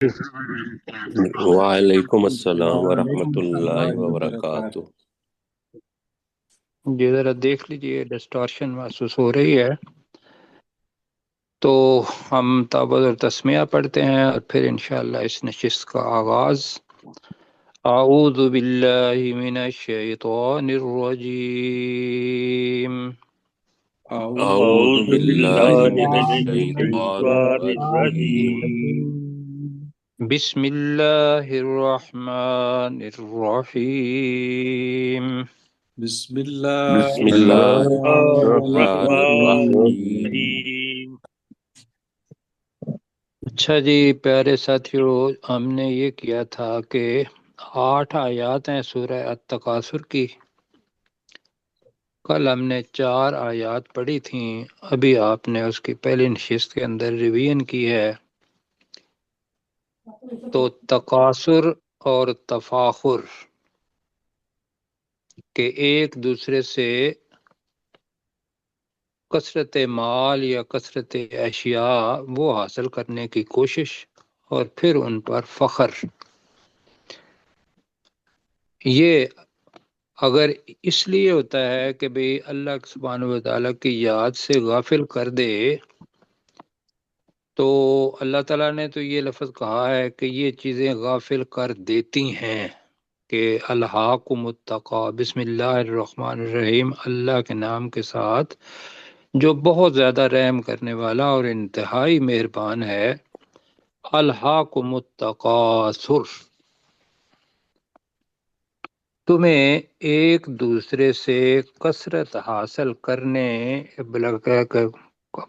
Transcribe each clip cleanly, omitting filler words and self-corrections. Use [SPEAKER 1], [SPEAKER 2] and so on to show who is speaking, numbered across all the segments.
[SPEAKER 1] وعلیکم السلام ورحمۃ
[SPEAKER 2] وعلیکم
[SPEAKER 1] اللہ
[SPEAKER 2] السلام
[SPEAKER 1] وبرکاتہ۔
[SPEAKER 2] وبرکاتہ۔
[SPEAKER 3] جی ذرا دیکھ لیجئے ڈسٹارشن محسوس ہو رہی ہے تو ہم تعوذ اور تسمیہ پڑھتے ہیں اور پھر انشاءاللہ اس نشست کا آغاز۔ اعوذ باللہ من الشیطان الرجیم،
[SPEAKER 1] اعوذ
[SPEAKER 4] أعوذ
[SPEAKER 1] باللہ
[SPEAKER 4] بالله
[SPEAKER 1] من
[SPEAKER 4] من
[SPEAKER 1] الشیطان
[SPEAKER 4] الشيطان
[SPEAKER 1] الرجیم۔
[SPEAKER 4] الرجيم.
[SPEAKER 3] بسم اللہ الرحمن الرحیم۔
[SPEAKER 2] بسم اللہ
[SPEAKER 1] بسم
[SPEAKER 4] بسم
[SPEAKER 1] اللہ
[SPEAKER 4] الله
[SPEAKER 1] الرحمن
[SPEAKER 4] الرحمن
[SPEAKER 1] الرحیم۔
[SPEAKER 4] الرحيم.
[SPEAKER 3] اچھا جی پیارے ساتھیو، ہم نے یہ کیا تھا کہ 8 آیات ہیں سورہ التکاثر کی۔ کل ہم نے 4 آیات پڑھی تھیں، ابھی آپ نے اس کی پہلی نشست کے اندر ریویژن کی ہے۔ تو تکاثر اور تفاخر کہ ایک دوسرے سے کثرت مال یا کثرت اشیاء وہ حاصل کرنے کی کوشش اور پھر ان پر فخر، یہ اگر اس لیے ہوتا ہے کہ بھئی اللہ سبحانہ و تعالیٰ کی یاد سے غافل کر دے تو اللہ تعالیٰ نے تو یہ لفظ کہا ہے کہ یہ چیزیں غافل کر دیتی ہیں کہ الہاکم التقی، بسم اللہ الرحمن الرحیم، اللہ کے نام کے ساتھ جو بہت زیادہ رحم کرنے والا اور انتہائی مہربان ہے۔ الہاکم التقاثر، تمہیں ایک دوسرے سے کثرت حاصل کرنے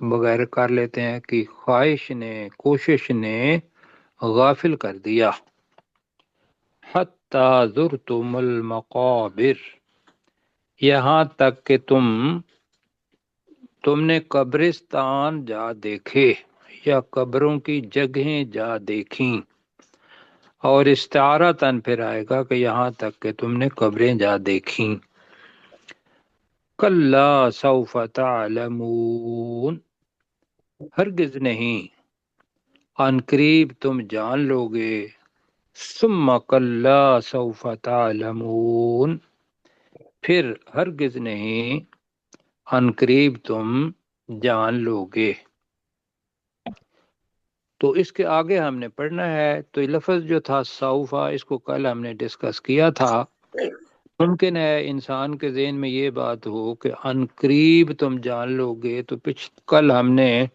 [SPEAKER 3] بغیر کر لیتے ہیں کہ خواہش نے، کوشش نے غافل کر دیا۔ حتی زرتم المقابر، یہاں تک کہ تم نے قبرستان جا دیکھے یا قبروں کی جگہیں جا دیکھیں، اور استعارہ تن پھر آئے گا کہ یہاں تک کہ تم نے قبریں جا دیکھیں۔ کلا سوف تعلمون، ہرگز نہیں، عن قریب تم جان لو گے۔ ثم کلا سوف تعلمون، پھر ہرگز نہیں، عن قریب تم جان لو گے۔ تو اس کے آگے ہم نے پڑھنا ہے۔ تو یہ لفظ جو تھا سوفا، اس کو کل ہم نے ڈسکس کیا تھا۔ ممکن ہے انسان کے ذہن میں یہ بات ہو کہ عن قریب تم جان لو گے، تو کل ہم نے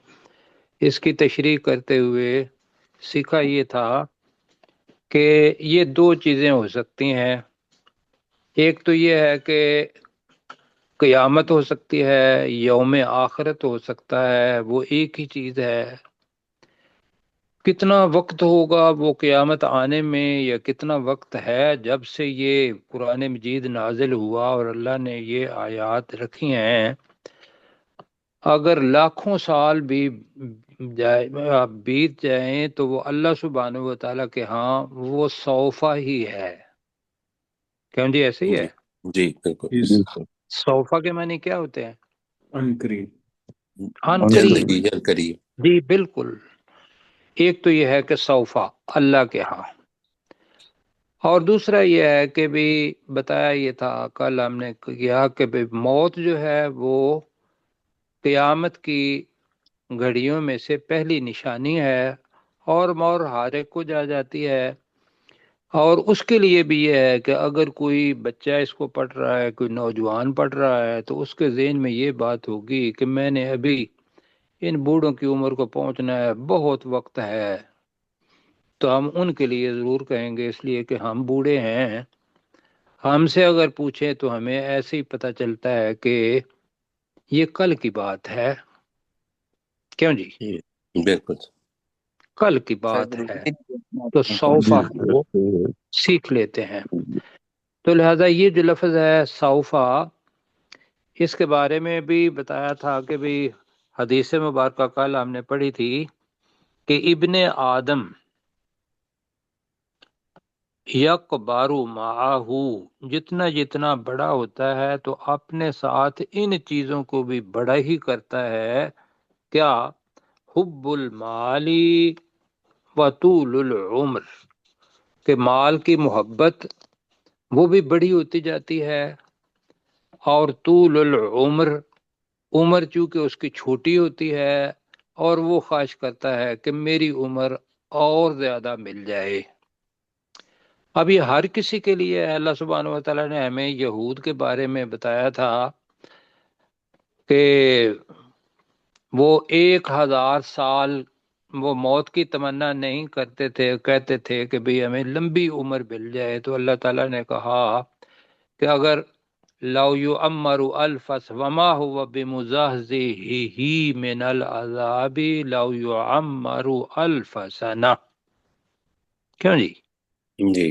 [SPEAKER 3] اس کی تشریح کرتے ہوئے سیکھا یہ تھا کہ یہ 2 چیزیں ہو سکتی ہیں۔ ایک تو یہ ہے کہ قیامت ہو سکتی ہے، یوم آخرت ہو سکتا ہے، وہ ایک ہی چیز ہے۔ کتنا وقت ہوگا وہ قیامت آنے میں، یا کتنا وقت ہے جب سے یہ قرآن مجید نازل ہوا اور اللہ نے یہ آیات رکھی ہیں، اگر لاکھوں سال بھی بیت جائیں تو وہ اللہ سبحانہ و تعالیٰ کے ہاں وہ صوفہ ہی ہے۔ کیوں جی ایسے ہی
[SPEAKER 1] جی
[SPEAKER 3] ہے؟
[SPEAKER 1] جی بالکل۔
[SPEAKER 3] صوفہ کے معنی کیا ہوتے ہیں؟
[SPEAKER 2] ان قریب۔
[SPEAKER 3] عن
[SPEAKER 1] جلد
[SPEAKER 3] قریب،
[SPEAKER 1] ہی، جلد قریب۔
[SPEAKER 3] جی بالکل۔ ایک تو یہ ہے کہ صوفہ اللہ کے ہاں، اور دوسرا یہ ہے کہ بھی بتایا یہ تھا کل ہم نے کیا کہ بھی موت جو ہے وہ قیامت کی گھڑیوں میں سے پہلی نشانی ہے، اور مور ہر ایک کو جا جاتی ہے۔ اور اس کے لیے بھی یہ ہے کہ اگر کوئی بچہ اس کو پڑھ رہا ہے، کوئی نوجوان پڑھ رہا ہے، تو اس کے ذہن میں یہ بات ہوگی کہ میں نے ابھی ان بوڑھوں کی عمر کو پہنچنا ہے، بہت وقت ہے۔ تو ہم ان کے لیے ضرور کہیں گے، اس لیے کہ ہم بوڑھے ہیں۔ ہم سے اگر پوچھیں تو ہمیں ایسے ہی پتہ چلتا ہے کہ یہ کل کی بات ہے۔ کیوں جی؟
[SPEAKER 1] بالکل
[SPEAKER 3] کل کی بات ہے، تو صوفہ کو سیکھ لیتے ہیں۔ تو لہٰذا یہ جو لفظ ہے صوفہ، اس کے بارے میں بھی بتایا تھا کہ بھی حدیث مبارکہ کل ہم نے پڑھی تھی کہ ابن آدم یک بارو معاہو، جتنا جتنا بڑا ہوتا ہے تو اپنے ساتھ ان چیزوں کو بھی بڑا ہی کرتا ہے۔ کیا؟ حب المالی وطول العمر، کہ مال کی محبت وہ بھی بڑی ہوتی جاتی ہے، اور طول العمر، عمر چونکہ اس کی چھوٹی ہوتی ہے، اور وہ خواہش کرتا ہے کہ میری عمر اور زیادہ مل جائے۔ اب یہ ہر کسی کے لیے ہے۔ اللہ سبحانہ و تعالیٰ نے ہمیں یہود کے بارے میں بتایا تھا کہ وہ 1000 سال وہ موت کی تمنا نہیں کرتے تھے، کہتے تھے کہ بھئی ہمیں لمبی عمر مل جائے، تو اللہ تعالیٰ نے کہا کہ اگر لو یعمر الف وما هو بمزحزحه من العذاب لو یعمر الف سنہ، کیوں جی؟
[SPEAKER 1] جی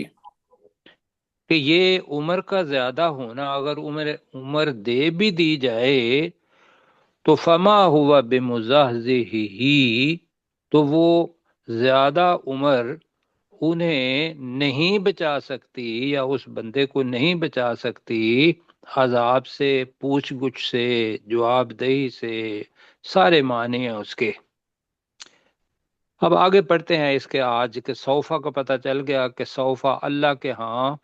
[SPEAKER 3] کہ یہ عمر کا زیادہ ہونا اگر عمر دے بھی دی جائے تو فما ہوا بمزحزحہ، تو وہ زیادہ عمر انہیں نہیں بچا سکتی، یا اس بندے کو نہیں بچا سکتی عذاب سے، پوچھ گچھ سے، جواب دہی سے، سارے معنی ہیں اس کے۔ اب آگے پڑھتے ہیں اس کے آج کے سوفا کا پتہ چل گیا کہ سوفا اللہ کے ہاں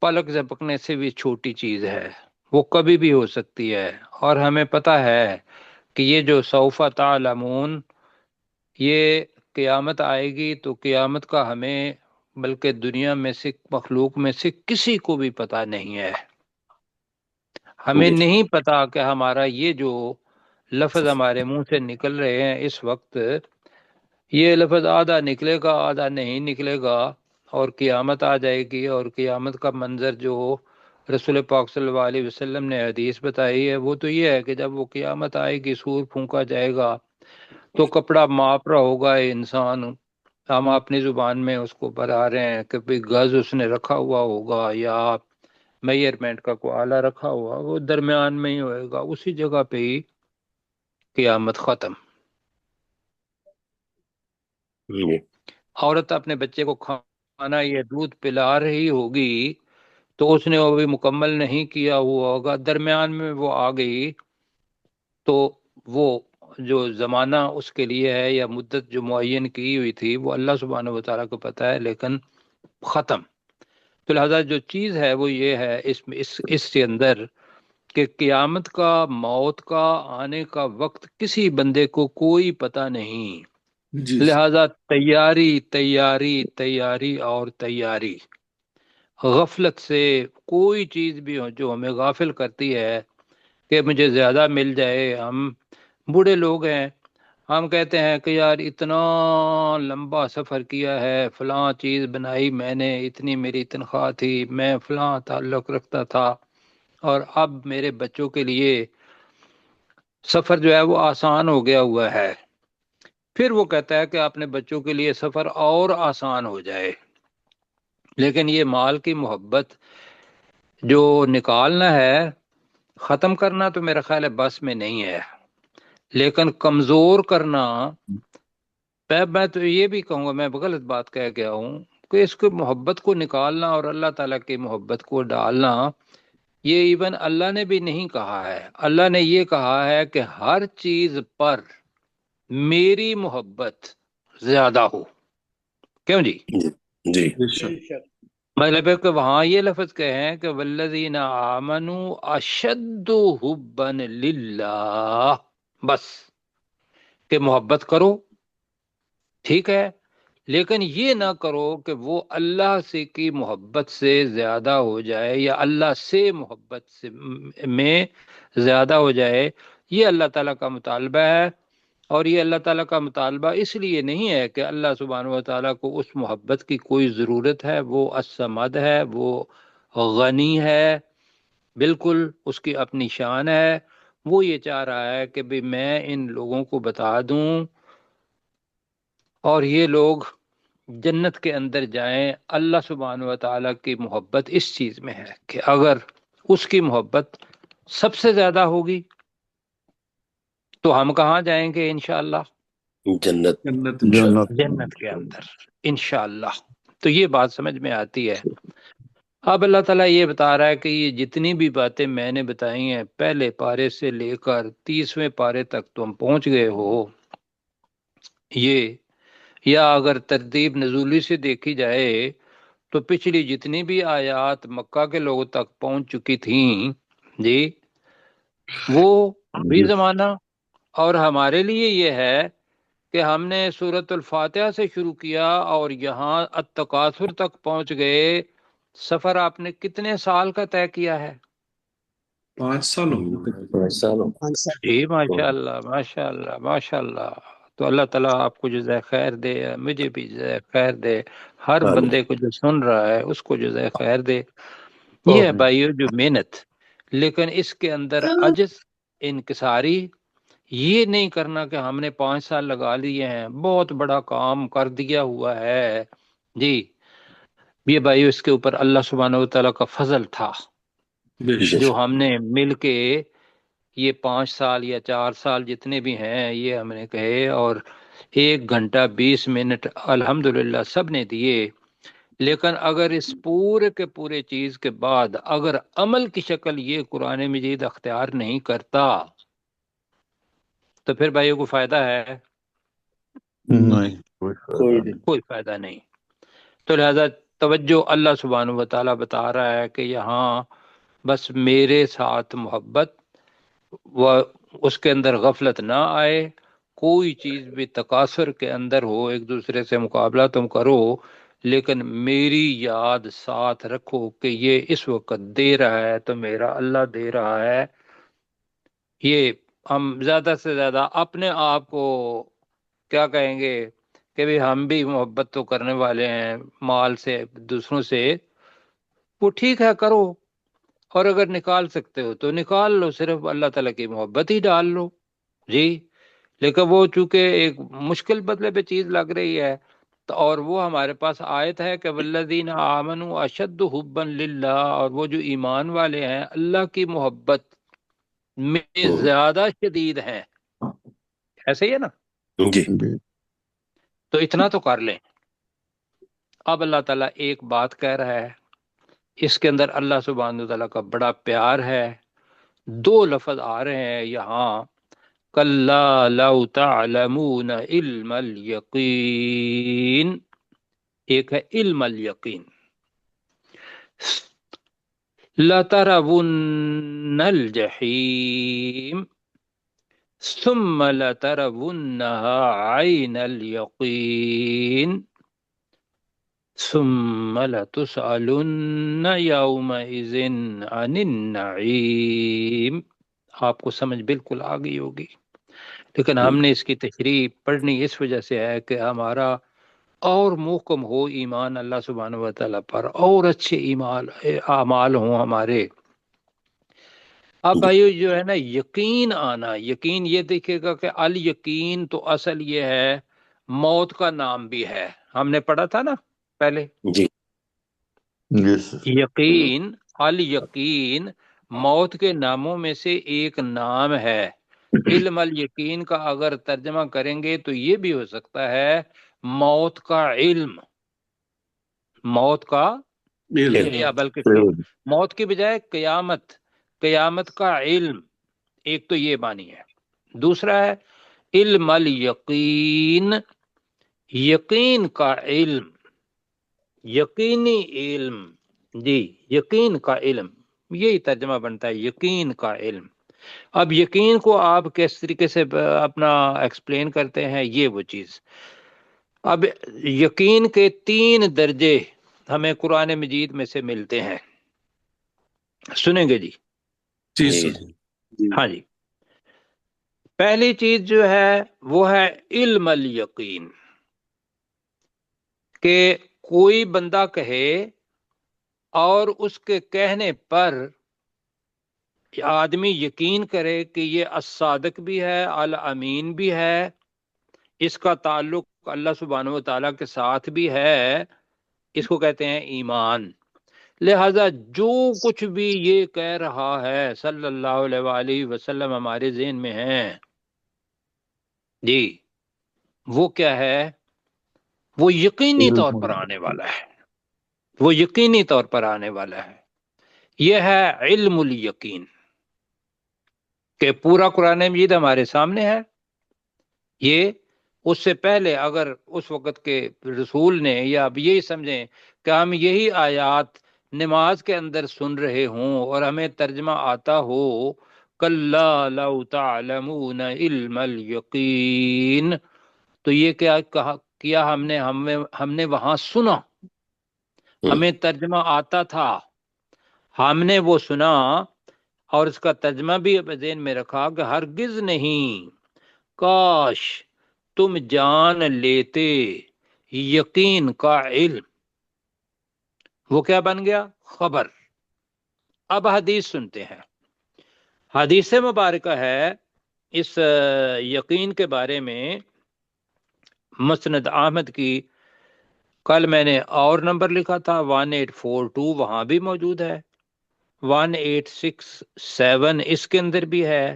[SPEAKER 3] پلک جھپکنے سے بھی چھوٹی چیز ہے، وہ کبھی بھی ہو سکتی ہے، اور ہمیں پتہ ہے کہ یہ جو سوف تعلمون، یہ قیامت آئے گی تو قیامت کا ہمیں بلکہ دنیا میں سے مخلوق میں سے کسی کو بھی پتہ نہیں ہے۔ ہمیں
[SPEAKER 1] جی
[SPEAKER 3] نہیں پتا کہ ہمارا یہ جو لفظ ہمارے منہ سے نکل رہے ہیں اس وقت، یہ لفظ آدھا نکلے گا آدھا نہیں نکلے گا، اور قیامت آ جائے گی، اور قیامت کا منظر جو رسول پاک صلی اللہ علیہ وسلم نے حدیث بتائی ہے وہ تو یہ ہے کہ جب وہ قیامت آئے گی، سور پھونکا جائے گا تو کپڑا ماپ رہا ہوگا انسان، ہم اپنی زبان میں اس کو بتا رہے ہیں کہ بھئی گز اس نے رکھا ہوا ہوگا یا میئرمنٹ کا کوئی آلہ رکھا ہوا، وہ درمیان میں ہی ہوئے گا، اسی جگہ پہ ہی قیامت ختم۔
[SPEAKER 1] جی
[SPEAKER 3] عورت اپنے بچے کو کھانا یا دودھ پلا رہی ہوگی تو اس نے وہ بھی مکمل نہیں کیا ہوا ہوگا، درمیان میں وہ آ گئی تو وہ جو زمانہ اس کے لیے ہے یا مدت جو معین کی ہوئی تھی وہ اللہ سبحانہ و تعالیٰ کو پتہ ہے، لیکن ختم۔ تو لہذا جو چیز ہے وہ یہ ہے اس کے اندر کہ قیامت کا، موت کا آنے کا وقت کسی بندے کو کوئی پتہ نہیں،
[SPEAKER 2] جی
[SPEAKER 3] لہذا تیاری تیاری تیاری اور تیاری۔ غفلت سے کوئی چیز بھی ہو جو ہمیں غافل کرتی ہے کہ مجھے زیادہ مل جائے، ہم بوڑھے لوگ ہیں، ہم کہتے ہیں کہ یار اتنا لمبا سفر کیا ہے، فلاں چیز بنائی میں نے، اتنی میری تنخواہ تھی، میں فلاں تعلق رکھتا تھا، اور اب میرے بچوں کے لیے سفر جو ہے وہ آسان ہو گیا ہوا ہے، پھر وہ کہتا ہے کہ اپنے بچوں کے لیے سفر اور آسان ہو جائے۔ لیکن یہ مال کی محبت جو نکالنا ہے، ختم کرنا تو میرا خیال ہے بس میں نہیں ہے، لیکن کمزور کرنا، میں تو یہ بھی کہوں گا، میں غلط بات کہہ گیا ہوں کہ اس کو محبت کو نکالنا اور اللہ تعالیٰ کی محبت کو ڈالنا، یہ ایون اللہ نے بھی نہیں کہا ہے۔ اللہ نے یہ کہا ہے کہ ہر چیز پر میری محبت زیادہ ہو، کیوں جی؟
[SPEAKER 1] جی جی
[SPEAKER 2] بے شک۔
[SPEAKER 3] مطلب ہے کہ وہاں یہ لفظ کہیں کہ والذین آمنوا اشد حبا للہ، بس کہ محبت کرو، ٹھیک ہے، لیکن یہ نہ کرو کہ وہ اللہ سے کی محبت سے زیادہ ہو جائے یا اللہ سے محبت سے میں زیادہ ہو جائے۔ یہ اللہ تعالیٰ کا مطالبہ ہے، اور یہ اللہ تعالیٰ کا مطالبہ اس لیے نہیں ہے کہ اللہ سبحانہ و تعالیٰ کو اس محبت کی کوئی ضرورت ہے، وہ الصمد ہے، وہ غنی ہے، بالکل اس کی اپنی شان ہے۔ وہ یہ چاہ رہا ہے کہ بھی میں ان لوگوں کو بتا دوں اور یہ لوگ جنت کے اندر جائیں۔ اللہ سبحانہ و تعالیٰ کی محبت اس چیز میں ہے کہ اگر اس کی محبت سب سے زیادہ ہوگی تو ہم کہاں جائیں گے انشاءاللہ؟
[SPEAKER 1] جنت
[SPEAKER 2] جنت انشاءاللہ۔
[SPEAKER 3] جنت کے اندر انشاءاللہ۔ تو یہ بات سمجھ میں آتی ہے۔ اب اللہ تعالیٰ یہ بتا رہا ہے کہ یہ جتنی بھی باتیں میں نے بتائی ہیں پہلے پارے سے لے کر 30ویں پارے تک تم پہنچ گئے ہو، یہ یا اگر ترتیب نزولی سے دیکھی جائے تو پچھلی جتنی بھی آیات مکہ کے لوگوں تک پہنچ چکی تھیں جی، وہ بھی
[SPEAKER 2] جی
[SPEAKER 3] زمانہ، اور ہمارے لیے یہ ہے کہ ہم نے سورۃ الفاتحہ سے شروع کیا اور یہاں التکاثر تک پہنچ گئے۔ سفر آپ نے کتنے سال کا طے کیا ہے؟
[SPEAKER 4] 5 سال ہو گئے۔
[SPEAKER 1] 5 سال ہو
[SPEAKER 3] جی ماشاء اللہ ماشاء اللہ ماشاء اللہ۔ تو اللہ تعالیٰ آپ کو جزائے خیر دے، مجھے بھی جزائے خیر دے، ہر
[SPEAKER 1] آمین
[SPEAKER 3] بندے کو جو سن رہا ہے اس کو جزائے خیر دے۔ یہ ہے بھائیو جو محنت، لیکن اس کے اندر عجز، انکساری، یہ نہیں کرنا کہ ہم نے 5 سال لگا لیے ہیں، بہت بڑا کام کر دیا ہوا ہے جی۔ یہ بھائیو اس کے اوپر اللہ سبحانہ و تعالیٰ کا فضل تھا
[SPEAKER 4] بے شک۔
[SPEAKER 3] جو ہم نے مل کے یہ 5 سال یا 4 سال جتنے بھی ہیں یہ ہم نے کہے، اور 1 گھنٹہ 20 منٹ الحمدللہ سب نے دیے۔ لیکن اگر اس پورے کے پورے چیز کے بعد اگر عمل کی شکل یہ قرآن مجید اختیار نہیں کرتا تو پھر بھائیوں کو فائدہ ہے؟
[SPEAKER 2] نہیں
[SPEAKER 1] کوئی نہیں۔
[SPEAKER 3] کوئی فائدہ نہیں۔ تو لہذا توجہ، اللہ سبحانہ و تعالیٰ بتا رہا ہے کہ یہاں بس میرے ساتھ محبت و اس کے اندر غفلت نہ آئے، کوئی چیز بھی تکاثر کے اندر ہو، ایک دوسرے سے مقابلہ تم کرو، لیکن میری یاد ساتھ رکھو کہ یہ اس وقت دے رہا ہے تو میرا اللہ دے رہا ہے۔ یہ ہم زیادہ سے زیادہ اپنے آپ کو کیا کہیں گے کہ بھی ہم بھی محبت تو کرنے والے ہیں مال سے دوسروں سے، وہ ٹھیک ہے کرو، اور اگر نکال سکتے ہو تو نکال لو، صرف اللہ تعالیٰ کی محبت ہی ڈال لو جی۔ لیکن وہ چونکہ ایک مشکل بدلے پہ چیز لگ رہی ہے تو، اور وہ ہمارے پاس آیت ہے کہ والذین آمنوا اشد حبا للہ، اور وہ جو ایمان والے ہیں اللہ کی محبت میں زیادہ شدید ہیں، ایسے ہی ہے نا؟
[SPEAKER 1] جی
[SPEAKER 2] جی
[SPEAKER 3] تو اتنا تو کر لیں۔ اب اللہ تعالیٰ ایک بات کہہ رہا ہے، اس کے اندر اللہ سبحانہ تعالیٰ کا بڑا پیار ہے۔ 2 لفظ آ رہے ہیں یہاں، کلا لو تعلمون علم الیقین، ایک ہے علم الیقین، لترون الجحیم ثم لترونها عین الیقین ثم لتسألن یومئذ عن النعیم۔ آپ کو سمجھ بالکل آ گئی ہوگی، لیکن ہم نے اس کی تشریح پڑھنی اس وجہ سے ہے کہ ہمارا اور محکم ہو ایمان اللہ سبحانہ و تعالیٰ پر، اور اچھے ایمان اعمال ہوں ہمارے۔ اب بھائیو جو ہے نا یقین آنا، یقین یہ دیکھے گا کہ الیقین تو اصل یہ ہے موت کا نام بھی ہے، ہم نے پڑھا تھا نا پہلے،
[SPEAKER 1] جی
[SPEAKER 2] یس
[SPEAKER 3] یقین، الیقین موت کے ناموں میں سے ایک نام ہے۔ علم الیقین کا اگر ترجمہ کریں گے تو یہ بھی ہو سکتا ہے موت کا علم، موت کا،
[SPEAKER 4] علم۔
[SPEAKER 3] یا بلکہ موت کی بجائے قیامت، قیامت کا علم، ایک تو یہ معنی ہے۔ دوسرا ہے علم الیقین، یقین کا علم، یقینی علم جی، یقین کا علم، یہی ترجمہ بنتا ہے یقین کا علم۔ اب یقین کو آپ کس طریقے سے اپنا ایکسپلین کرتے ہیں، یہ وہ چیز۔ اب یقین کے 3 درجے ہمیں قرآن مجید میں سے ملتے ہیں، سنیں گے جی؟
[SPEAKER 4] جی
[SPEAKER 1] جی
[SPEAKER 4] سر۔
[SPEAKER 3] ہاں جی۔ پہلی چیز جو ہے وہ ہے علم الیقین، کہ کوئی بندہ کہے اور اس کے کہنے پر آدمی یقین کرے کہ یہ الصادق بھی ہے، الامین بھی ہے، اس کا تعلق اللہ سبحانہ و تعالیٰ کے ساتھ بھی ہے، اس کو کہتے ہیں ایمان۔ لہذا جو کچھ بھی یہ کہہ رہا ہے صلی اللہ علیہ وآلہ وسلم ہمارے ذہن میں ہیں جی، وہ کیا ہے؟ وہ یقینی طور پر آنے والا ہے، وہ یقینی طور پر آنے والا ہے۔ یہ ہے علم الیقین، کہ پورا قرآن مجید ہمارے سامنے ہے، یہ اس سے پہلے اگر اس وقت کے رسول نے یا اب یہی سمجھیں کہ ہم یہی آیات نماز کے اندر سن رہے ہوں اور ہمیں ترجمہ آتا ہو، کلا لو تعلمون علم الیقین، تو یہ کیا کیا ہم نے وہاں سنا، ہمیں ترجمہ آتا تھا، ہم نے وہ سنا اور اس کا ترجمہ بھی ذہن میں رکھا کہ ہرگز نہیں، کاش تم جان لیتے یقین کا علم، وہ کیا بن گیا؟ خبر۔ اب حدیث سنتے ہیں۔ حدیث مبارکہ ہے اس یقین کے بارے میں، مسند احمد کی، کل میں نے اور نمبر لکھا تھا 1842، وہاں بھی موجود ہے، 1867 اس کے اندر بھی ہے،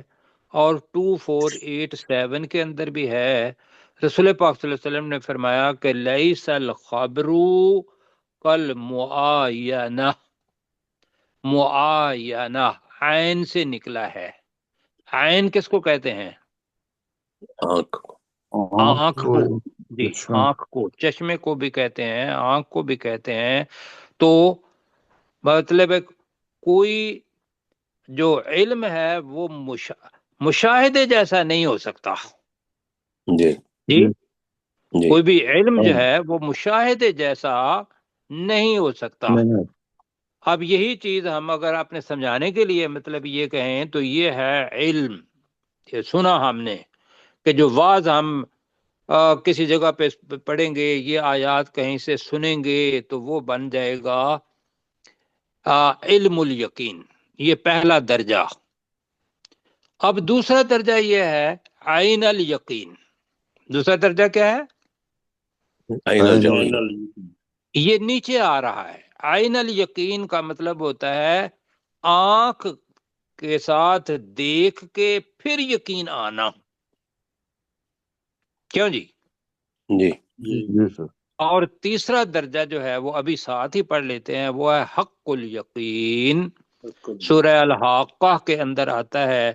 [SPEAKER 3] اور 2487 کے اندر بھی ہے۔ رسول پاک صلی اللہ علیہ وسلم نے فرمایا کہ لیس الخبر کل معاینہ، معاینہ عین سے نکلا ہے۔ عین کس کو کہتے ہیں؟
[SPEAKER 1] آنکھ،
[SPEAKER 3] آنکھ کو، جی
[SPEAKER 2] چشمہ۔
[SPEAKER 3] آنکھ کو، چشمے کو بھی کہتے ہیں، آنکھ کو بھی کہتے ہیں۔ تو مطلب ہے کوئی جو علم ہے وہ مشاہدے جیسا نہیں ہو سکتا،
[SPEAKER 1] جی
[SPEAKER 3] جی
[SPEAKER 1] جی
[SPEAKER 3] کوئی بھی علم جو ہے وہ مشاہدے جیسا نہیں ہو سکتا۔ اب یہی چیز ہم اگر اپنے سمجھانے کے لیے مطلب یہ کہیں تو یہ ہے علم، یہ سنا ہم نے، کہ جو واز ہم کسی جگہ پہ پڑھیں گے، یہ آیات کہیں سے سنیں گے تو وہ بن جائے گا علم الیقین، یہ پہلا درجہ۔ اب دوسرا درجہ یہ ہے عین الیقین۔ دوسرا درجہ کیا ہے؟
[SPEAKER 1] عین الیقین،
[SPEAKER 3] یہ نیچے آ رہا ہے۔ عین الیقین کا مطلب ہوتا ہے آنکھ کے ساتھ دیکھ کے پھر یقین آنا، کیوں جی؟
[SPEAKER 1] جی
[SPEAKER 2] جی سر۔
[SPEAKER 3] اور تیسرا درجہ جو ہے وہ ابھی ساتھ ہی پڑھ لیتے ہیں، وہ ہے حق الیقین، سورہ الحاقہ کے اندر آتا ہے،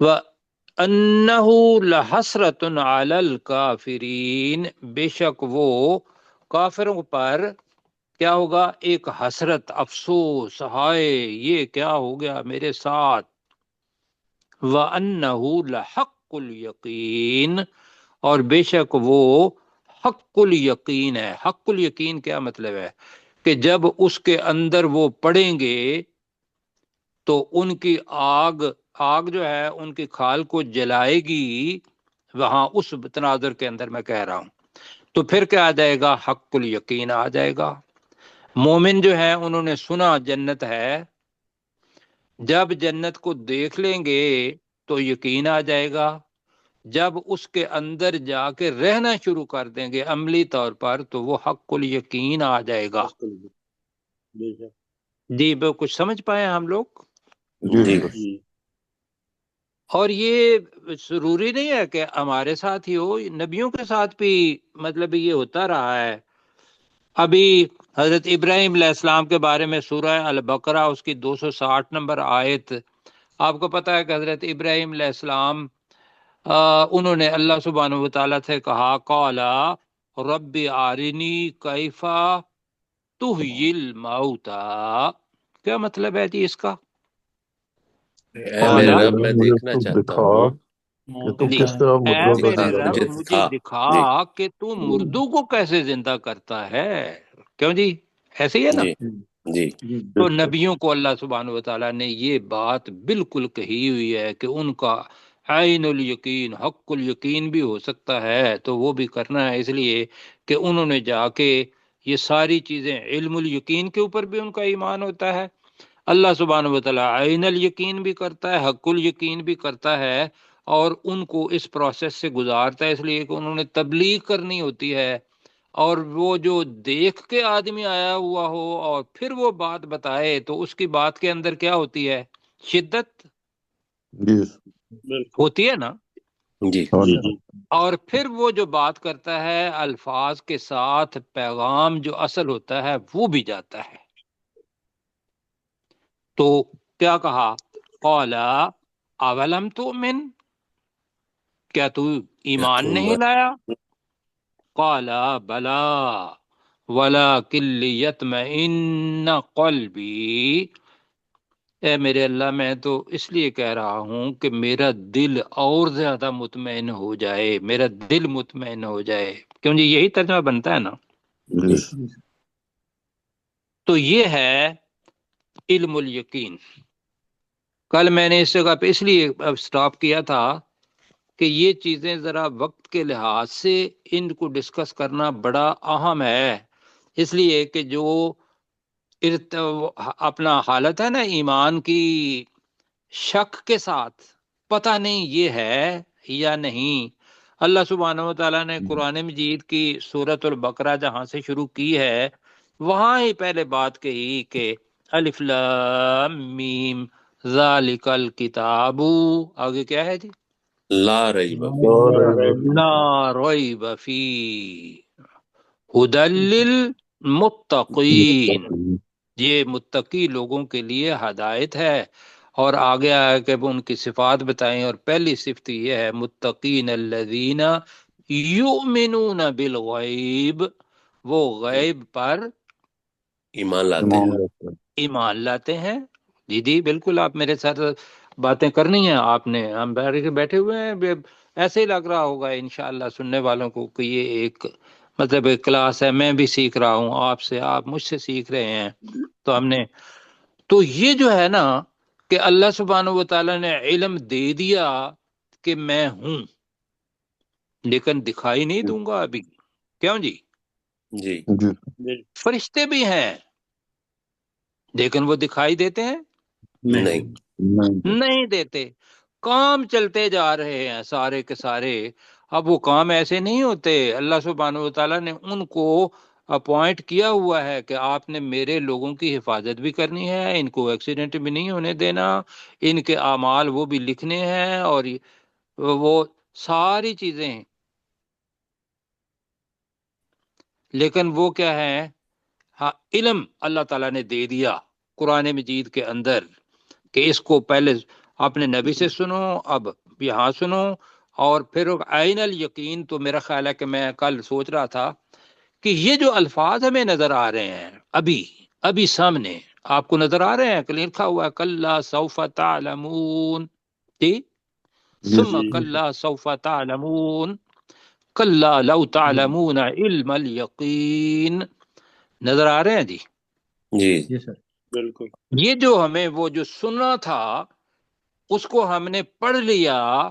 [SPEAKER 3] وَأَنَّهُ لَحَسْرَةٌ عَلَى الْكَافِرِينَ، بے شک وہ کافروں پر کیا ہوگا؟ ایک حسرت، افسوس، ہائے یہ کیا ہو گیا میرے ساتھ۔ وَأَنَّهُ لَحَقُّ الْيَقِينَ، اور بے شک وہ حق الیقین ہے۔ حق الیقین کیا مطلب ہے؟ کہ جب اس کے اندر وہ پڑیں گے تو ان کی آگ جو ہے ان کی کھال کو جلائے گی، وہاں اس تناظر کے اندر میں کہہ رہا ہوں، تو پھر کیا آ جائے گا؟ حق الیقین آ جائے گا۔ مومن جو ہے انہوں نے سنا جنت ہے، جب جنت کو دیکھ لیں گے تو یقین آ جائے گا، جب اس کے اندر جا کے رہنا شروع کر دیں گے عملی طور پر تو وہ حق الیقین آ جائے گا۔ جی کچھ سمجھ پائے ہم لوگ؟
[SPEAKER 1] جی
[SPEAKER 3] اور یہ ضروری نہیں ہے کہ ہمارے ساتھ ہی ہو، نبیوں کے ساتھ بھی مطلب یہ ہوتا رہا ہے۔ ابھی حضرت ابراہیم علیہ السلام کے بارے میں سورہ البقرہ اس کی 260 نمبر آیت، آپ کو پتہ ہے کہ حضرت ابراہیم علیہ السلام انہوں نے اللہ سبحانہ و تعالیٰ سے کہا قالا رب آرنی کیف تحیی الموتا، کیا مطلب ہے جی اس کا؟
[SPEAKER 1] اے میرے رب میں دیکھنا چاہتا ہوں
[SPEAKER 2] کہ تو
[SPEAKER 3] جی،
[SPEAKER 2] کس طرح
[SPEAKER 3] اے
[SPEAKER 2] مردوں کا
[SPEAKER 3] میرے
[SPEAKER 2] زندہ
[SPEAKER 3] رب
[SPEAKER 1] مجھے
[SPEAKER 3] مجھے
[SPEAKER 1] دکھا۔
[SPEAKER 3] دکھا
[SPEAKER 1] جی
[SPEAKER 3] کہ تو مردوں کو کیسے زندہ کرتا ہے، کیوں جی؟ ایسے ہی ہے نا؟
[SPEAKER 1] جی جی
[SPEAKER 3] تو نبیوں کو اللہ سبحانہ و تعالیٰ نے یہ بات بالکل کہی ہوئی ہے کہ ان کا عین الیقین، حق الیقین بھی ہو سکتا ہے تو وہ بھی کرنا ہے، اس لیے کہ انہوں نے جا کے یہ ساری چیزیں، علم الیقین کے اوپر بھی ان کا ایمان ہوتا ہے، اللہ سبحانہ و تعالیٰ عین الیقین بھی کرتا ہے، حق الیقین بھی کرتا ہے، اور ان کو اس پروسیس سے گزارتا ہے، اس لیے کہ انہوں نے تبلیغ کرنی ہوتی ہے، اور وہ جو دیکھ کے آدمی آیا ہوا ہو اور پھر وہ بات بتائے تو اس کی بات کے اندر کیا ہوتی ہے؟ شدت
[SPEAKER 2] جی
[SPEAKER 3] ہوتی ہے نا؟
[SPEAKER 1] جی
[SPEAKER 3] اور پھر وہ جو بات کرتا ہے الفاظ کے ساتھ پیغام جو اصل ہوتا ہے وہ بھی جاتا ہے۔ تو کیا کہا؟ قال اولم تؤمن، کیا تو ایمان نہیں لایا؟ قالا بلا ولکن لیطمئن قلبی، اے میرے اللہ میں تو اس لیے کہہ رہا ہوں کہ میرا دل اور زیادہ مطمئن ہو جائے، میرا دل مطمئن ہو جائے۔ کیوں جی یہی ترجمہ بنتا ہے نا؟
[SPEAKER 2] جی
[SPEAKER 3] تو یہ ہے علم الیقین۔ کل میں نے اس جگہ پہ اس لیے سٹاپ کیا تھا کہ یہ چیزیں ذرا وقت کے لحاظ سے ان کو ڈسکس کرنا بڑا اہم ہے، اس لیے کہ جو اپنا حالت ہے نا ایمان کی شک کے ساتھ، پتہ نہیں یہ ہے یا نہیں۔ اللہ سبحانہ و تعالیٰ نے قرآن مجید کی سورۃ البقرہ جہاں سے شروع کی ہے وہاں ہی پہلے بات کہی کہ الف لام میم ذالک الکتاب، آگے کیا ہے جی؟
[SPEAKER 1] لا ریب
[SPEAKER 3] لا ریب فی ھدی للمتقین، یہ متقی لوگوں کے لیے ہدایت ہے۔ اور آگے آیا کہ وہ ان کی صفات بتائیں، اور پہلی صفت یہ ہے متقین الذین یؤمنون بالغیب، وہ غیب پر
[SPEAKER 1] ایمان لاتے ہیں۔
[SPEAKER 3] ایمان لاتے ہیں۔ جی جی بالکل، آپ میرے ساتھ باتیں کرنی ہیں آپ نے، ہم بیٹھے ہوئے ہیں، ایسے ہی لگ رہا ہوگا انشاءاللہ سننے والوں کو کہ یہ ایک مطلب ایک کلاس ہے، میں بھی سیکھ رہا ہوں آپ سے، آپ مجھ سے سیکھ رہے ہیں۔ تو ہم نے تو یہ جو ہے نا کہ اللہ سبحانہ و تعالیٰ نے علم دے دیا کہ میں ہوں، لیکن دکھائی نہیں دوں گا ابھی۔ کیوں جی؟
[SPEAKER 1] جی
[SPEAKER 2] جی
[SPEAKER 3] فرشتے بھی ہیں لیکن وہ دکھائی دیتے ہیں؟
[SPEAKER 1] نہیں۔
[SPEAKER 3] نہیں دیتے۔ کام چلتے جا رہے ہیں سارے کے سارے۔ اب وہ کام ایسے نہیں ہوتے، اللہ سبحانہ و تعالیٰ نے ان کو اپوائنٹ کیا ہوا ہے کہ آپ نے میرے لوگوں کی حفاظت بھی کرنی ہے، ان کو ایکسیڈنٹ بھی نہیں ہونے دینا، ان کے اعمال وہ بھی لکھنے ہیں، اور وہ ساری چیزیں۔ لیکن وہ کیا ہے؟ ہاں، علم اللہ تعالیٰ نے دے دیا قرآن مجید کے اندر کہ اس کو پہلے اپنے نبی سے سنو، اب یہاں سنو، اور پھر عین الیقین۔ تو میرا خیال ہے کہ میں کل سوچ رہا تھا کہ یہ جو الفاظ ہمیں نظر آ رہے ہیں ابھی سامنے آپ کو نظر آ رہے ہیں کہ لکھا ہوا ہے کلا سوف تعلمون، جی ثم کلا سوف تعلمون کلا لو تعلمون علم الیقین، نظر آ رہے ہیں جی؟
[SPEAKER 1] جی
[SPEAKER 4] بالکل۔
[SPEAKER 3] یہ جو ہمیں وہ جو سننا تھا اس کو ہم نے پڑھ لیا،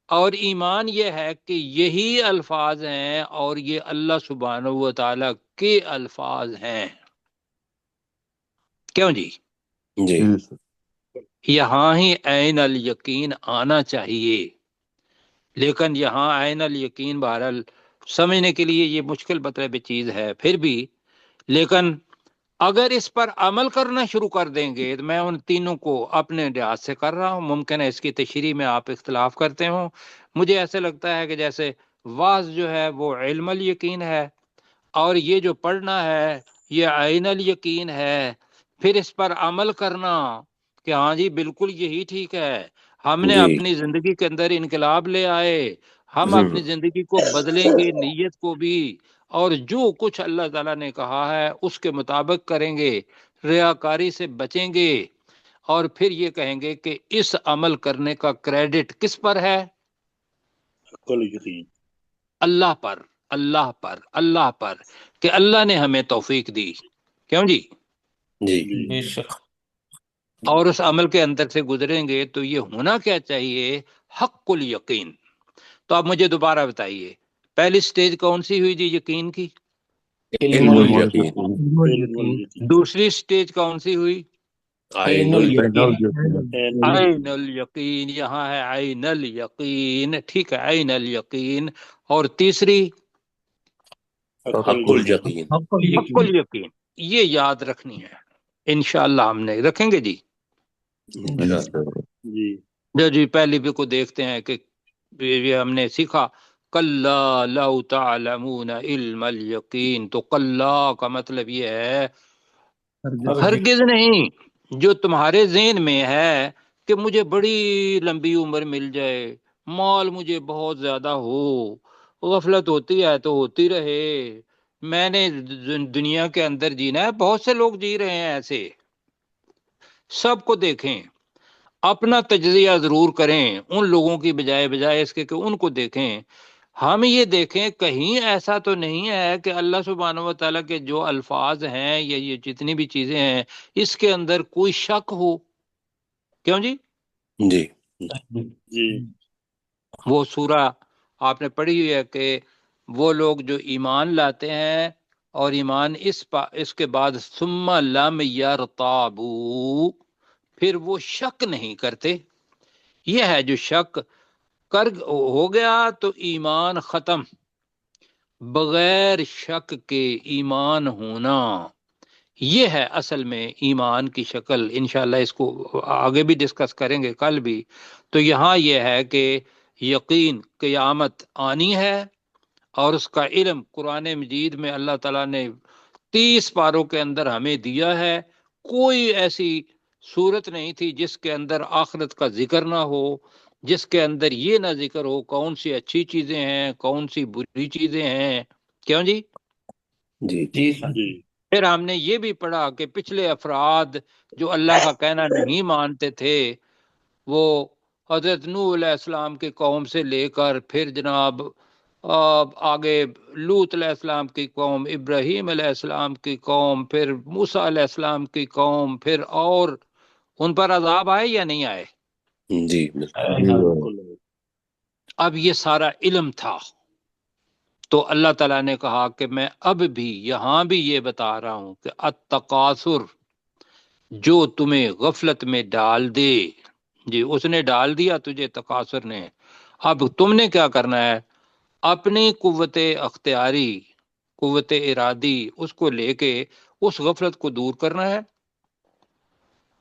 [SPEAKER 3] اور ایمان یہ ہے کہ یہی الفاظ ہیں اور یہ اللہ سبحانہ و تعالی کے الفاظ ہیں۔ کیوں جی؟
[SPEAKER 1] جی
[SPEAKER 3] یہاں ہی عین الیقین آنا چاہیے، لیکن یہاں عین الیقین بہرحال سمجھنے کے لیے یہ مشکل مطلب چیز ہے پھر بھی، لیکن اگر اس پر عمل کرنا شروع کر دیں گے، میں ان تینوں کو اپنے لحاظ سے کر رہا ہوں، ممکن ہے اس کی تشریح میں آپ اختلاف کرتے ہوں، مجھے ایسے لگتا ہے کہ جیسے واعظ جو ہے وہ علم الیقین ہے، اور یہ جو پڑھنا ہے یہ عین الیقین ہے، پھر اس پر عمل کرنا کہ ہاں جی بالکل یہی ٹھیک ہے، ہم نے
[SPEAKER 1] جی
[SPEAKER 3] اپنی زندگی کے اندر انقلاب لے آئے، ہم اپنی زندگی کو بدلیں گے، نیت کو بھی، اور جو کچھ اللہ تعالیٰ نے کہا ہے اس کے مطابق کریں گے، ریاکاری سے بچیں گے، اور پھر یہ کہیں گے کہ اس عمل کرنے کا کریڈٹ کس پر ہے؟ اللہ پر، اللہ پر، اللہ پر، کہ اللہ نے ہمیں توفیق دی۔ کیوں جی؟
[SPEAKER 1] جی
[SPEAKER 3] اور اس عمل کے اندر سے گزریں گے تو یہ ہونا کیا چاہیے؟ حق الیقین۔ تو آپ مجھے دوبارہ بتائیے پہلی سٹیج کون سی ہوئی جی یقین کی؟
[SPEAKER 1] علم الیقین۔
[SPEAKER 3] دوسری سٹیج کون سی ہوئی؟
[SPEAKER 1] عین الیقین۔
[SPEAKER 3] عین الیقین، یہاں ہے عین الیقین، ٹھیک ہے عین الیقین، اور تیسری
[SPEAKER 1] حق الیقین۔
[SPEAKER 3] حق الیقین۔ یہ یاد رکھنی ہے، انشاءاللہ ہم نے رکھیں گے جی۔ جی پہلی بھی کو دیکھتے ہیں کہ یہ ہم نے سیکھا کلا لو تعلمون علم الیقین، تو کلا کا مطلب یہ ہے ہرگز نہیں، جو تمہارے ذہن میں ہے کہ مجھے بڑی لمبی عمر مل جائے، مال مجھے بہت زیادہ ہو، غفلت ہوتی ہے تو ہوتی رہے، میں نے دنیا کے اندر جینا ہے۔ بہت سے لوگ جی رہے ہیں ایسے، سب کو دیکھیں، اپنا تجزیہ ضرور کریں ان لوگوں کی بجائے اس کے کہ ان کو دیکھیں۔ ہم یہ دیکھیں کہیں ایسا تو نہیں ہے کہ اللہ سبحانہ و تعالیٰ کے جو الفاظ ہیں یا یہ جتنی بھی چیزیں ہیں اس کے اندر کوئی شک ہو؟ کیوں جی؟
[SPEAKER 1] جی
[SPEAKER 2] جی
[SPEAKER 3] وہ سورہ آپ نے پڑھی ہوئی ہے کہ وہ لوگ جو ایمان لاتے ہیں اور ایمان اس کے بعد ثم لم یرتابوا، پھر وہ شک نہیں کرتے۔ یہ ہے جو شک کر ہو گیا تو ایمان ختم۔ بغیر شک کے ایمان ہونا، یہ ہے اصل میں ایمان کی شکل۔ انشاءاللہ اس کو آگے بھی ڈسکس کریں گے کل بھی۔ تو یہاں یہ ہے کہ یقین قیامت آنی ہے، اور اس کا علم قرآن مجید میں اللہ تعالیٰ نے 30 پاروں کے اندر ہمیں دیا ہے۔ کوئی ایسی صورت نہیں تھی جس کے اندر آخرت کا ذکر نہ ہو، جس کے اندر یہ نہ ذکر ہو کون سی اچھی چیزیں ہیں کون سی بری چیزیں ہیں۔ کیوں جی؟
[SPEAKER 1] جی
[SPEAKER 2] جی جی
[SPEAKER 3] پھر ہم نے یہ بھی پڑھا کہ پچھلے افراد جو اللہ کا کہنا نہیں مانتے تھے، وہ حضرت نوح علیہ السلام کی قوم سے لے کر پھر جناب آگے لوط علیہ السلام کی قوم، ابراہیم علیہ السلام کی قوم، پھر موسیٰ علیہ السلام کی قوم، پھر اور ان پر عذاب آئے یا نہیں آئے؟
[SPEAKER 1] جی بالکل۔
[SPEAKER 3] اب یہ سارا علم تھا، تو اللہ تعالیٰ نے کہا کہ میں اب بھی یہاں بھی یہ بتا رہا ہوں کہ التکاثر، جو تمہیں غفلت میں ڈال دے، جی اس نے ڈال دیا تجھے تکاثر نے، اب تم نے کیا کرنا ہے؟ اپنی قوت اختیاری، قوت ارادی، اس کو لے کے اس غفلت کو دور کرنا ہے،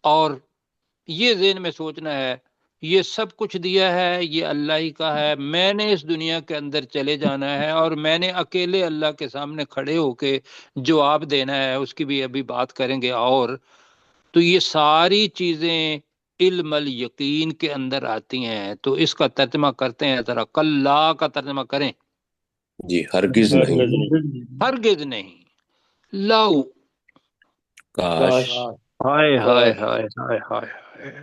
[SPEAKER 3] اور یہ ذہن میں سوچنا ہے یہ سب کچھ دیا ہے یہ اللہ ہی کا ہے، میں نے اس دنیا کے اندر چلے جانا ہے، اور میں نے اکیلے اللہ کے سامنے کھڑے ہو کے جواب دینا ہے، اس کی بھی ابھی بات کریں گے۔ اور تو یہ ساری چیزیں علم الیقین کے اندر آتی ہیں۔ تو اس کا ترجمہ کرتے ہیں، ذرا کلا کا ترجمہ کریں۔
[SPEAKER 1] جی ہرگز نہیں،
[SPEAKER 3] ہرگز نہیں، لو،
[SPEAKER 1] کاش،
[SPEAKER 3] ہائے ہائے ہائے ہائے ہائے ہائے۔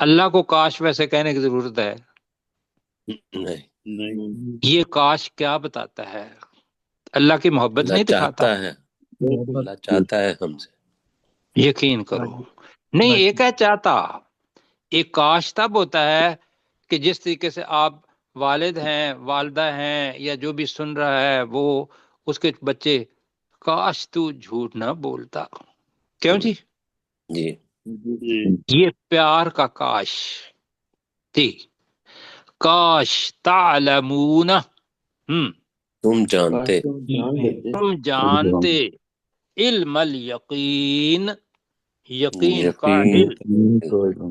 [SPEAKER 3] اللہ کو کاش ویسے کہنے کی ضرورت ہے؟
[SPEAKER 1] نہیں،
[SPEAKER 3] یہ کاش کیا بتاتا ہے؟ اللہ کی محبت
[SPEAKER 1] اللہ
[SPEAKER 3] نہیں دکھاتا؟
[SPEAKER 1] چاہتا ہے، اللہ چاہتا ہے ہم سے۔
[SPEAKER 3] یقین کرو، نہیں ایک ہے چاہتا، ایک کاش تب ہوتا ہے کہ جس طریقے سے آپ والد ہیں، والدہ ہیں، یا جو بھی سن رہا ہے وہ اس کے بچے، کاش تو جھوٹ نہ بولتا۔ کیوں جی؟
[SPEAKER 1] جی
[SPEAKER 3] یہ پیار کا کاش تھی۔ کاش تعلمون،
[SPEAKER 1] تم جانتے،
[SPEAKER 3] تم جانتے، علم الیقین، یقین کا علم،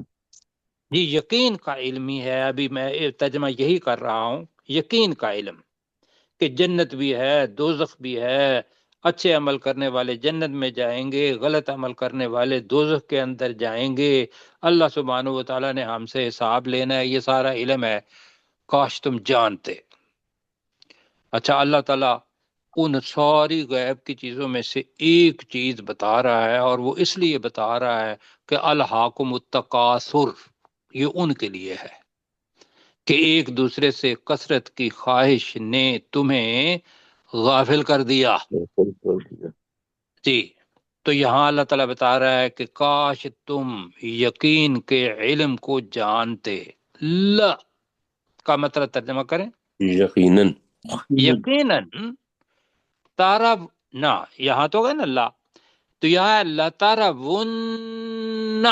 [SPEAKER 3] جی یقین کا علم ہی ہے۔ ابھی میں ترجمہ یہی کر رہا ہوں، یقین کا علم، کہ جنت بھی ہے، دوزخ بھی ہے، اچھے عمل کرنے والے جنت میں جائیں گے، غلط عمل کرنے والے دوزخ کے اندر جائیں گے، اللہ سبحانہ و تعالیٰ نے ہم سے حساب لینا ہے، یہ سارا علم ہے۔ کاش تم جانتے۔ اچھا، اللہ تعالیٰ ان ساری غیب کی چیزوں میں سے ایک چیز بتا رہا ہے، اور وہ اس لیے بتا رہا ہے کہ الہاکم التکاثر، یہ ان کے لیے ہے کہ ایک دوسرے سے کثرت کی خواہش نے تمہیں غافل کر دیا۔ جی، تو یہاں اللہ تعالیٰ بتا رہا ہے کہ کاش تم یقین کے علم کو جانتے۔ لا کا مطلب ترجمہ کریں،
[SPEAKER 1] یقیناً،
[SPEAKER 3] یقیناً، تارا نہ، یہاں تو گئے نا لا، تو یہاں اللہ تارا ون،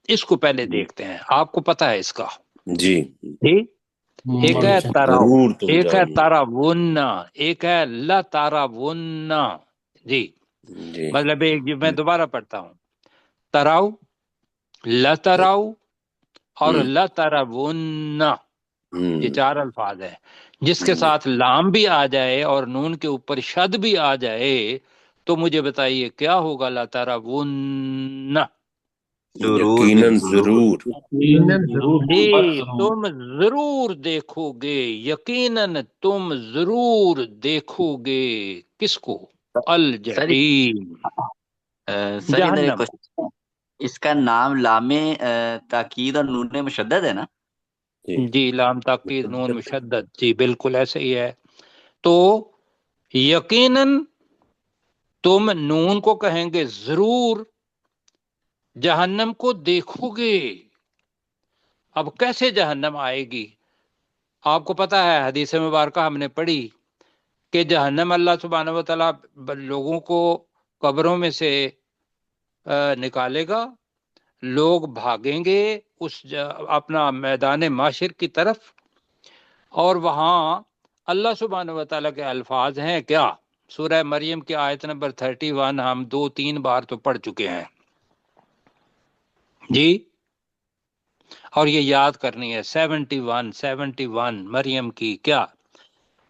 [SPEAKER 3] اس کو پہلے دیکھتے ہیں، آپ کو پتہ ہے اس کا؟
[SPEAKER 1] جی
[SPEAKER 3] جی، ایک ہے تارا،
[SPEAKER 1] ضرور تم
[SPEAKER 3] ایک ہے
[SPEAKER 1] جانو گے۔
[SPEAKER 3] تارا ون، ایک ہے لا تارا ون۔ جی،
[SPEAKER 1] جی
[SPEAKER 3] مطلب ایک میں دوبارہ پڑھتا ہوں، تراؤ، لا تراؤ، اور لا تارا ون، یہ چار الفاظ ہیں، جس کے ساتھ لام بھی آ جائے اور نون کے اوپر شد بھی آ جائے تو مجھے بتائیے کیا ہوگا؟ لا تارا ون،
[SPEAKER 5] ضرور
[SPEAKER 1] یقیناً ضرور
[SPEAKER 3] جی تم ضرور دیکھو گے، یقیناً تم ضرور دیکھو گے کس کو؟
[SPEAKER 5] سر
[SPEAKER 3] الجحیم،
[SPEAKER 5] سر ادھر ایک
[SPEAKER 3] جہنم کو۔
[SPEAKER 5] question، اس کا نام لام تاکید اور نون مشدد ہے نا؟
[SPEAKER 3] جی لام تاکید نون مشدد، جی بالکل ایسے ہی ہے۔ تو یقیناً تم نون کو کہیں گے ضرور، جہنم کو دیکھو گے۔ اب کیسے جہنم آئے گی؟ آپ کو پتا ہے حدیث مبارکہ ہم نے پڑھی کہ جہنم اللہ سبحانہ و تعالیٰ لوگوں کو قبروں میں سے نکالے گا، لوگ بھاگیں گے اپنا میدان معاشر کی طرف، اور وہاں اللہ سبحانہ و تعالیٰ کے الفاظ ہیں کیا؟ سورہ مریم کی آیت نمبر 31 ہم 2-3 بار تو پڑھ چکے ہیں جی، اور یہ یاد کرنی ہے 71 مریم کی کیا؟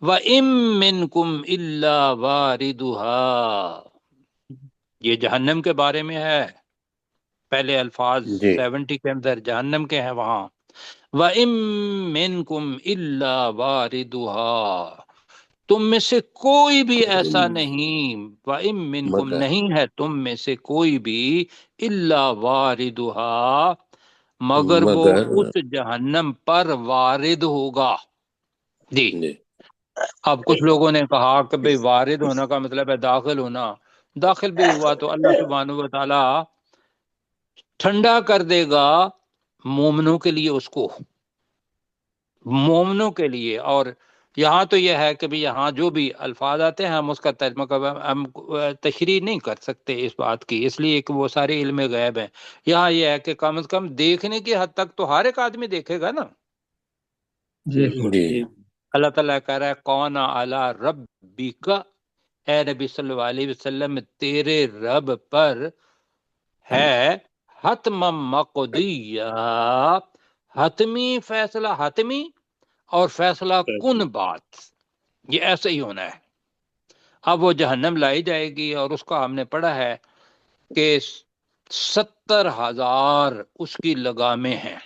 [SPEAKER 3] وَإِن مِّنكُمْ إِلَّا وَارِدُهَا، یہ جہنم کے بارے میں ہے، پہلے الفاظ
[SPEAKER 1] جی
[SPEAKER 3] 70 کے اندر جہنم کے ہیں وہاں۔ وَإِن مِّنكُمْ إِلَّا وَارِدُهَا، تم میں سے کوئی بھی ایسا نہیں، وَإِن مِّنكُمْ
[SPEAKER 1] مگر
[SPEAKER 3] نہیں ہے تم میں سے کوئی بھی، إِلَّا وَارِدُهَا مگر وہ
[SPEAKER 1] مگر
[SPEAKER 3] اس جہنم پر وارد ہوگا۔ جی،
[SPEAKER 1] جی
[SPEAKER 3] اب کچھ لوگوں نے کہا کہ بھئی وارد ہونا کا مطلب ہے داخل ہونا، داخل بھی ہوا تو اللہ سبحانہ و تعالی ٹھنڈا کر دے گا مومنوں کے لیے، اس کو مومنوں کے لیے۔ اور یہاں تو یہ ہے کہ بھی یہاں جو بھی الفاظ آتے ہیں ہم اس کا ترجمہ ہم تشریح نہیں کر سکتے اس بات کی، اس لیے کہ وہ سارے علم غیب ہیں۔ یہاں یہ ہے کہ کم از کم دیکھنے کی حد تک تو ہر ایک آدمی دیکھے گا نا۔
[SPEAKER 1] جی
[SPEAKER 3] اللہ تعالیٰ کہہ رہا ہے کون علی ربک، اے نبی صلی اللہ علیہ وسلم تیرے رب پر ہے حتما مقضیہ، حتمی فیصلہ، حتمی اور فیصلہ کن بات، یہ ایسے ہی ہونا ہے۔ اب وہ جہنم لائی جائے گی، اور اس کا ہم نے پڑھا ہے کہ 70,000 اس کی لگامیں ہیں،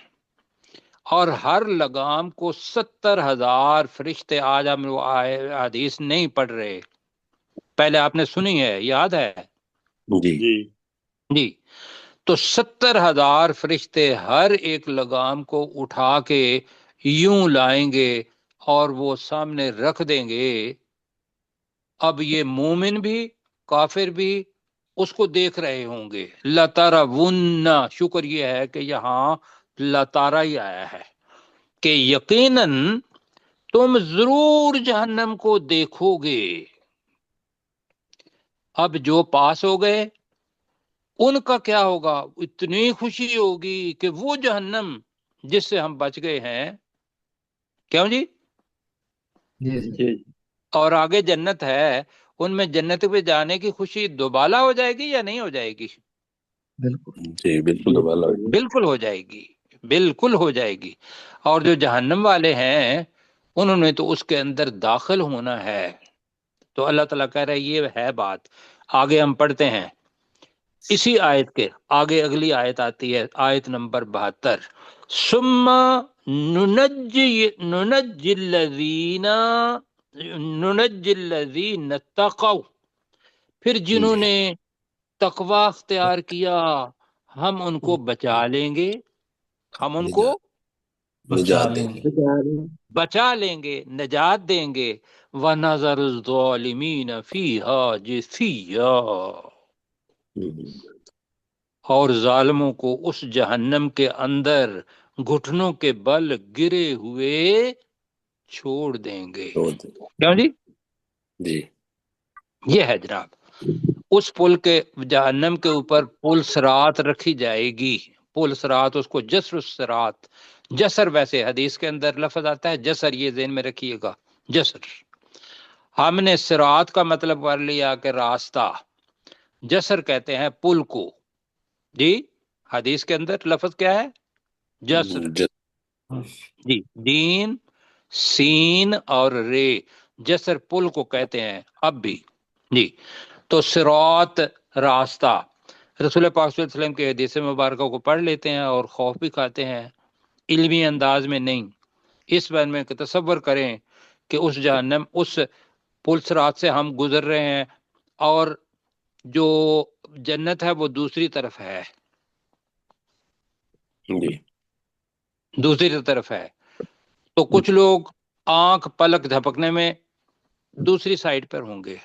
[SPEAKER 3] اور ہر لگام کو 70,000 فرشتے، آج ہم وہ حدیث نہیں پڑھ رہے، پہلے آپ نے سنی ہے، یاد ہے
[SPEAKER 1] جی
[SPEAKER 3] جی، تو 70,000 فرشتے ہر ایک لگام کو اٹھا کے یوں لائیں گے اور وہ سامنے رکھ دیں گے۔ اب یہ مومن بھی کافر بھی اس کو دیکھ رہے ہوں گے۔ لَتَرَوُنَّ، شکر یہ ہے کہ یہاں لَتَرَ ہی آیا ہے کہ یقیناً تم ضرور جہنم کو دیکھو گے۔ اب جو پاس ہو گئے ان کا کیا ہوگا؟ اتنی خوشی ہوگی کہ وہ جہنم جس سے ہم بچ گئے ہیں، کیوں جی؟ اور آگے جنت ہے، ان میں جنت پہ جانے کی خوشی دوبالا ہو جائے گی یا نہیں ہو جائے گی؟
[SPEAKER 1] جی بالکل دوبارہ
[SPEAKER 3] بالکل ہو جائے گی، بالکل ہو جائے گی۔ اور جو جہنم والے ہیں انہوں نے تو اس کے اندر داخل ہونا ہے۔ تو اللہ تعالیٰ کہہ رہا ہے یہ ہے بات۔ آگے ہم پڑھتے ہیں اسی آیت کے آگے، اگلی آیت آتی ہے آیت نمبر 72، ثم ننجی الذین اتقوا، پھر جنہوں نے تقوی اختیار کیا ہم ان کو بچا لیں گے، ہم ان کو
[SPEAKER 1] نجات دیں گے۔
[SPEAKER 3] بچا لیں گے، نجات دیں گے۔ وَنَذَرُ الظَّالِمِينَ فِيهَا جِثِيًّا، اور ظالموں کو اس جہنم کے اندر گھٹنوں کے بل گرے ہوئے چھوڑ دیں گے۔ کیوں جی؟
[SPEAKER 1] جی
[SPEAKER 3] یہ ہے جناب، اس پل کے جہنم کے اوپر پل صراط رکھی جائے گی، پل صراط، اس کو جسر الصراط، جسر ویسے حدیث کے اندر لفظ آتا ہے جسر، یہ ذہن میں رکھیے گا، جسر۔ ہم نے صراط کا مطلب کر لیا کہ راستہ، جسر کہتے ہیں پل کو۔ جی حدیث کے اندر لفظ کیا ہے؟ جسر، جی دین سین اور رے، جسر پل کو کہتے ہیں اب بھی۔ جی تو صراط راستہ، رسول پاک صلی اللہ علیہ وسلم کے حدیث مبارکہ کو پڑھ لیتے ہیں اور خوف بھی کھاتے ہیں، علمی انداز میں نہیں، اس بارے میں کہ تصور کریں کہ اس جہنم، اس پل صراط سے ہم گزر رہے ہیں اور جو جنت ہے وہ دوسری طرف ہے،
[SPEAKER 1] جی
[SPEAKER 3] دوسری طرف ہے، تو کچھ لوگ آنکھ پلک جھپکنے میں دوسری سائڈ پر ہوں گے،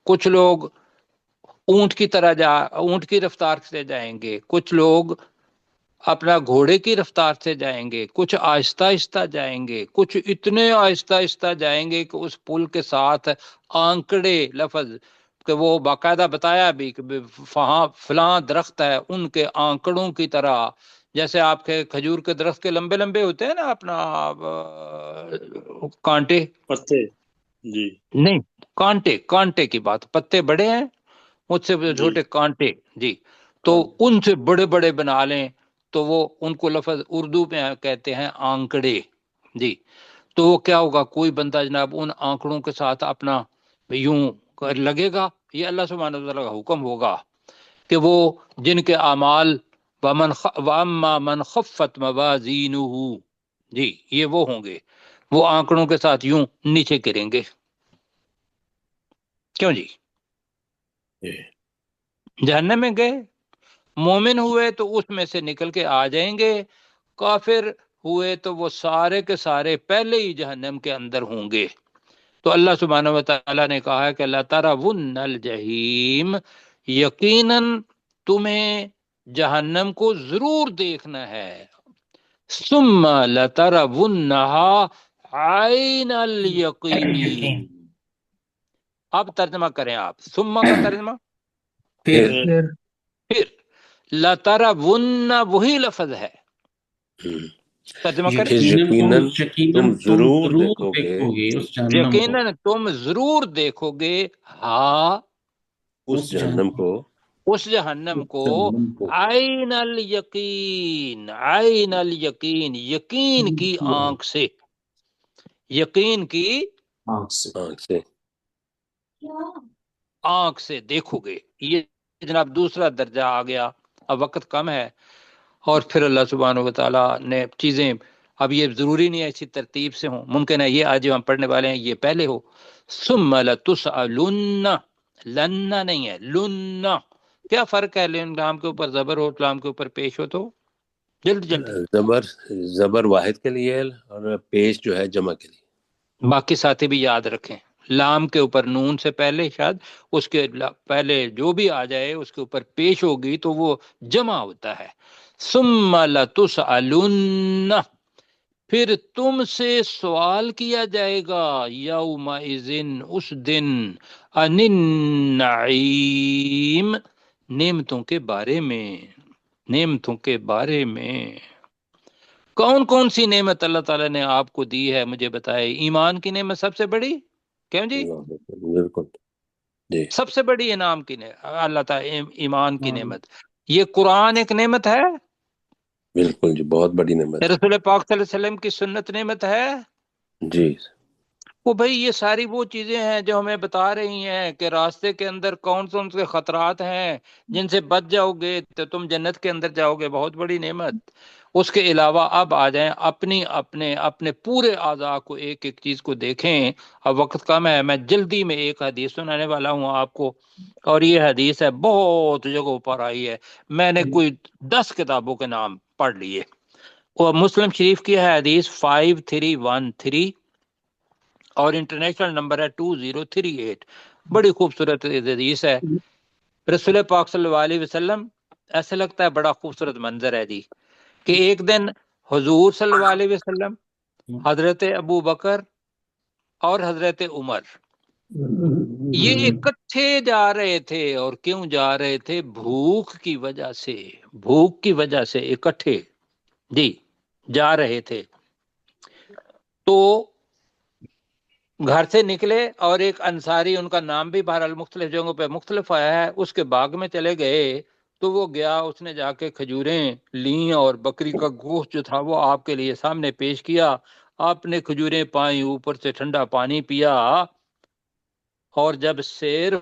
[SPEAKER 3] کچھ لوگ اونٹ کی طرح اونٹ کی رفتار سے جائیں گے، کچھ لوگ اپنا گھوڑے کی رفتار سے جائیں گے، کچھ آہستہ آہستہ جائیں گے، کچھ اتنے آہستہ آہستہ جائیں گے کہ اس پل کے ساتھ آنکڑے لفظ کہ وہ باقاعدہ بتایا بھی کہ فلاں درخت ہے ان کے آنکڑوں کی طرح، جیسے آپ کے کھجور کے درخت کے لمبے لمبے ہوتے ہیں نا اپنا کانٹے،
[SPEAKER 4] پتے، جی
[SPEAKER 3] نہیں کانٹے کی بات، پتے بڑے ہیں مجھ سے
[SPEAKER 4] جی
[SPEAKER 3] چھوٹے کانٹے، جی، تو
[SPEAKER 4] ہاں
[SPEAKER 3] ان سے بڑے بڑے بنا لیں تو وہ ان کو لفظ اردو میں کہتے ہیں آنکڑے، جی، تو وہ کیا ہوگا، کوئی بندہ جناب ان آنکڑوں کے ساتھ اپنا یوں لگے گا، یہ اللہ سبحانہ وتعالیٰ کا حکم ہوگا کہ وہ جن کے اعمال وَأَمَّا مَنْ خَفَّتْ مَوَازِينُهُ، جی یہ وہ ہوں گے، وہ آنکڑوں کے ساتھ یوں نیچے گریں گے، کیوں جی،
[SPEAKER 1] جی
[SPEAKER 3] جہنم میں گئے، مومن ہوئے تو اس میں سے نکل کے آ جائیں گے، کافر ہوئے تو وہ سارے کے سارے پہلے ہی جہنم کے اندر ہوں گے۔ تو اللہ سبحانہ و تعالیٰ نے کہا ہے کہ اللہ ترون الجحیم، یقیناً تمہیں جہنم کو ضرور دیکھنا ہے، ثم لترونها عین الیقین، اب ترجمہ کریں آپ، ثم کا ترجمہ
[SPEAKER 4] پھر
[SPEAKER 3] پھر، لترون وہی لفظ ہے، ترجمہ کریں،
[SPEAKER 1] یقیناً
[SPEAKER 4] یقیناً
[SPEAKER 1] تم ضرور دیکھو گے
[SPEAKER 4] دیکھو گے اس جہنم کو،
[SPEAKER 3] یقیناً تم ضرور دیکھو گے، ہاں
[SPEAKER 1] اس جہنم کو،
[SPEAKER 3] اس جہنم کو،
[SPEAKER 4] جہنم کو
[SPEAKER 3] عین الیقین، عین الیقین، یقین کی آنکھ سے، یقین کی
[SPEAKER 4] آنکھ سے،
[SPEAKER 1] آنکھ سے،
[SPEAKER 3] آنکھ سے دیکھو گے، یہ جناب دوسرا درجہ آ گیا، اب وقت کم ہے، اور پھر اللہ سبحانہ و تعالیٰ نے چیزیں، اب یہ ضروری نہیں ہے اسی ترتیب سے ہوں، ممکن ہے یہ آج جو ہم پڑھنے والے ہیں یہ پہلے ہو، ثم لتسألن، لن نہیں ہے لن، کیا فرق ہے لام کے اوپر زبر ہو لام کے اوپر پیش ہو تو، جلد جلدی،
[SPEAKER 1] زبر واحد کے لیے ہے اور پیش جو ہے جمع کے لیے۔
[SPEAKER 3] باقی ساتھی بھی یاد رکھیں، لام کے اوپر نون سے پہلے شاید اس کے پہلے جو بھی آ جائے اس کے اوپر پیش ہوگی تو وہ جمع ہوتا ہے، ثم لتسألن، پھر تم سے سوال کیا جائے گا، یومئذ اس دن، عن النعیم، نعمتوں کے بارے میں، نعمتوں کے بارے میں، کون کون سی نعمت اللہ تعالیٰ نے آپ کو دی ہے مجھے بتائے، ایمان کی نعمت سب سے بڑی، کیوں جی،
[SPEAKER 1] بالکل جی
[SPEAKER 3] سب سے بڑی انعام کی نعمت اللہ تعالیٰ، ایمان کی نعمت، یہ قرآن ایک نعمت ہے،
[SPEAKER 1] بالکل جی، بہت بڑی نعمت ہے
[SPEAKER 3] رسول پاک صلی اللہ علیہ وسلم کی سنت نعمت ہے،
[SPEAKER 1] جی۔
[SPEAKER 3] وہ بھائی یہ ساری وہ چیزیں ہیں جو ہمیں بتا رہی ہیں کہ راستے کے اندر کون سے خطرات ہیں، جن سے بچ جاؤ گے تو تم جنت کے اندر جاؤ گے، بہت بڑی نعمت۔ اس کے علاوہ اب آ جائیں اپنے پورے اعضاء کو، ایک ایک چیز کو دیکھیں، اب وقت کم ہے، میں جلدی میں ایک حدیث سنانے والا ہوں آپ کو، اور یہ حدیث ہے بہت جگہوں پر آئی ہے، میں نے کوئی 10 کتابوں کے نام پڑھ لیے، اور مسلم شریف کی ہے حدیث 5313 اور انٹرنیشنل نمبر ہے 2038، بڑی خوبصورت حدیث ہے، رسول پاک صلی اللہ علیہ وسلم، ایسے لگتا ہے بڑا خوبصورت منظر ہے جی، کہ ایک دن حضور صلی اللہ علیہ وسلم، حضرت ابو بکر اور حضرت عمر یہ اکٹھے جا رہے تھے، اور کیوں جا رہے تھے، بھوک کی وجہ سے، بھوک کی وجہ سے اکٹھے جی جا رہے تھے، تو گھر سے نکلے، اور ایک انصاری، ان کا نام بھی بہرحال مختلف جگہوں پہ مختلف آیا ہے، اس کے باغ میں چلے گئے، تو وہ گیا، اس نے جا کے کھجوریں لیں اور بکری کا گوشت جو تھا وہ آپ کے لیے سامنے پیش کیا، آپ نے کھجوریں پائیں، اوپر سے ٹھنڈا پانی پیا، اور جب سیر